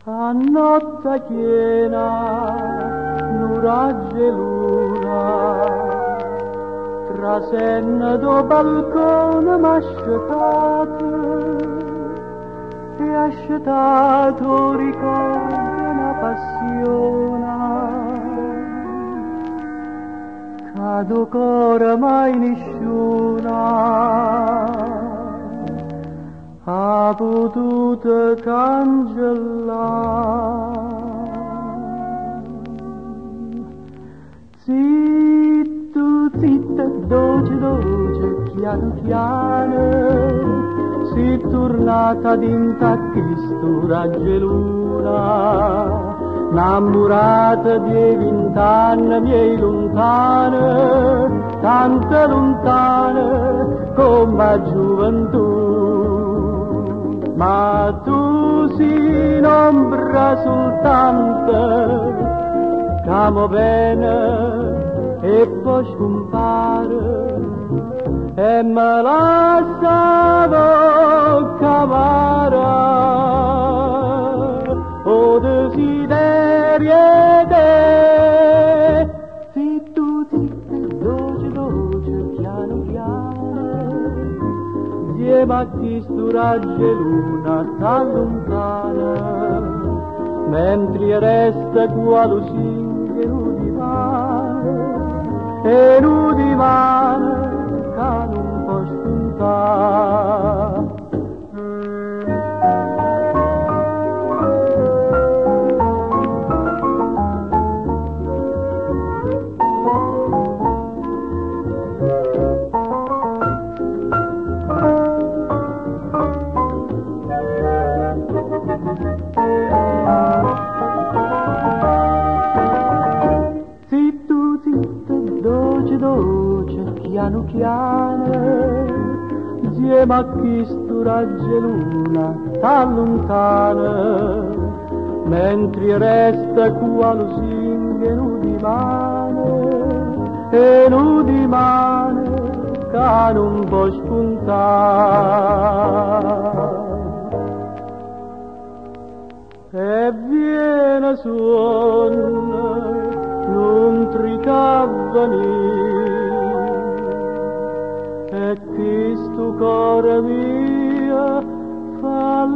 A notte piena, nuragge luna, tra senna do balcone m'ascetate, e ascetato ricordo una passione, cado cora mai nessuna ha potuto cancellare. Zitto, zitto, dolce, dolce, piano, piano, si tornata d'intacchi sto ragge luna, innamorata di 20 anni miei lontane, tante lontane come la gioventù. Ma tu sei un'ombra soltanto, camo bene e poi scompare, e me lascia bocca amara, o desiderio te, zitto, zitto, dolce, dolce, piano, piano, ma chi stu ragge luna t'allontana, mentre resta qua lo singhe e l'udimane che non può spuntare. Dolce, piano piano, insieme a chi stu ragge luna t'allontana, mentre resta qua lo singhe e l'udimane che non può spuntare. E viene sonno, non tricavani, e chi stu cuore mia fa